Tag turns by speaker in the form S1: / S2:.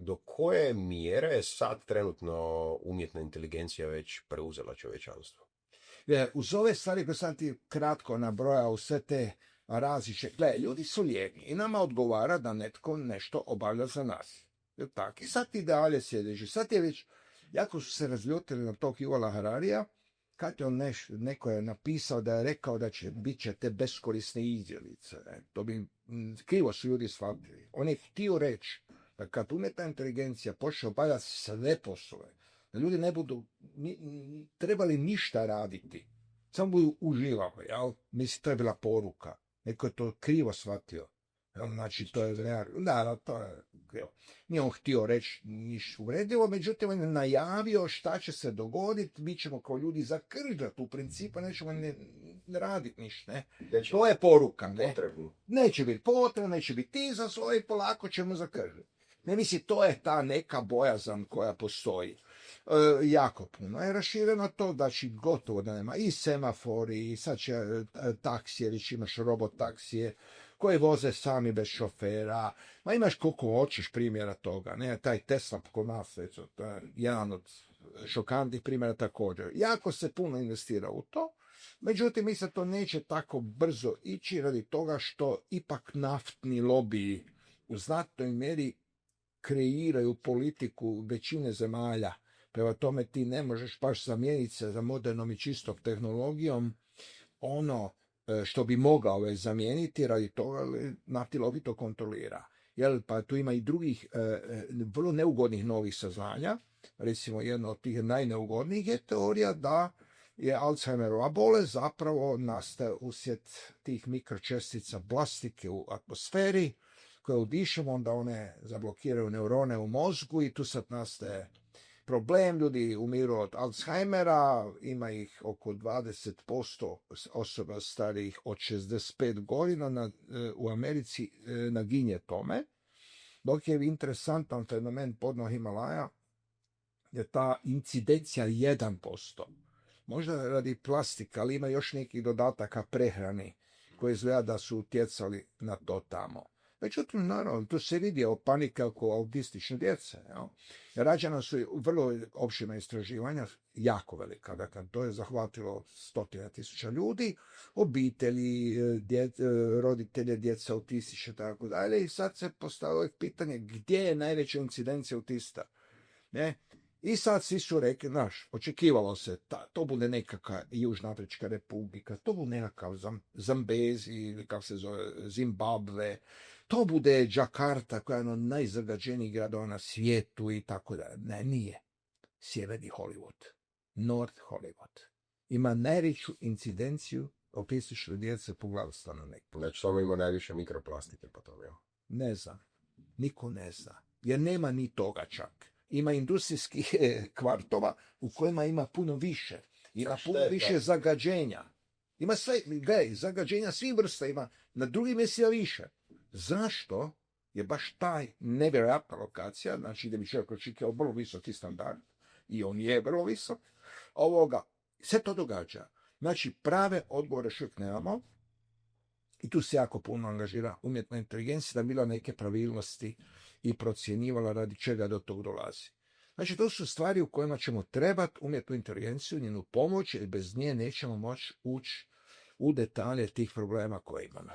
S1: do koje mjere je sad trenutno umjetna inteligencija već preuzela čovječanstvo?
S2: Uz ove stvari koje sam ti kratko nabrojao, sve te različite, gle, ljudi su lijeni i nama odgovara da netko nešto obavlja za nas. Jel tak? I sad ti dalje sjediš. Sad je već, jako su se razljutili na tog Yuvala Hararija, kad je on neko je napisao da je rekao da bit će te beskorisne izjelice. To bi krivo su ljudi shvatili. On je htio reći da kad umjetna inteligencija počne obavljati sve poslove, da ljudi ne budu trebali ništa raditi, samo budu uživali, jel? Mislim, to je bila poruka. Neko je to krivo shvatio. Znači, to je da, to je krivo. Nije on htio reći ništa uvredljivo, međutim, on je najavio šta će se dogoditi, mi ćemo kao ljudi zakržati u principu, nećemo ne raditi ništa, ne? To je poruka, ne? Neće biti potrebno, neće biti izazov i polako ćemo zakržati. Ne misli, to je ta neka bojazan koja postoji. Jako puno je rašireno to, znači gotovo da nema i semafori, i sad će taksije, već imaš robot taksije koji voze sami bez šofera, ma imaš koliko hoćeš primjera toga, ne, taj Tesla kod nas, to je jedan od šokantnih primjera također. Jako se puno investira u to, međutim, mislim to neće tako brzo ići radi toga što ipak naftni lobiji u znatnoj mjeri kreiraju politiku većine zemalja. Prema tome ti ne možeš baš zamijeniti se za modernom i čistom tehnologijom ono što bi mogao već zamijeniti, radi toga naftni lobby to kontrolira. Jel, pa tu ima i drugih vrlo neugodnih novih saznanja. Recimo jedna od tih najneugodnijih je teorija da je Alzheimerova bolest zapravo nastaje uslijed tih mikročestica plastike u atmosferi koje udišemo, onda one zablokiraju neurone u mozgu i tu sad nastaje problem, ljudi umiru od Alzheimera, ima ih oko 20% osoba starijih od 65 godina u Americi naginje tome, dok je interesantan fenomen podno Himalaja je ta incidencija 1%. Možda radi plastika, ali ima još nekih dodataka prehrani koji izgleda da su utjecali na to tamo. Međutim, naravno, tu se vidi panika oko autistične djece. Rađena su vrlo opširna istraživanja, jako velika. Dakle, to je zahvatilo 100.000 ljudi, obitelji, roditelje, djeca autistične, tako dalje. I sad se postavilo pitanje gdje je najveća incidencija autista. Ne? I sad svi su rekli, očekivalo se, to bude nekakva Južna Afrička republika, to bude nekakav Zambezi, ili kako se zove, Zimbabve, to bude Džakarta, koja je jedna od najzagađenijih gradova na svijetu i tako da. Ne, nije. Sjeverni Hollywood. North Hollywood. Ima najveću incidenciju autistične djece po glavi stanovnika.
S1: Znači, samo ima najviše mikroplastike po tome.
S2: Ne znam. Niko ne zna. Jer nema ni toga čak. Ima industrijskih kvartova u kojima ima puno više. Ima puno više zagađenja. Ima sve, gledaj, zagađenja svih vrsta ima. Na drugim mjestima više. Zašto je baš taj nevjerojatna lokacija, znači da bi čovjek očekivao vrlo visoki standard, i on je vrlo visok, sve to događa. Znači, prave odgovore još uvijek nemamo, i tu se jako puno angažira umjetna inteligencija da bila neke pravilnosti i procjenjivala radi čega do tog dolazi. Znači, to su stvari u kojima ćemo trebati umjetnu inteligenciju, njenu pomoć, jer bez nje nećemo moći ući u detalje tih problema koje imamo.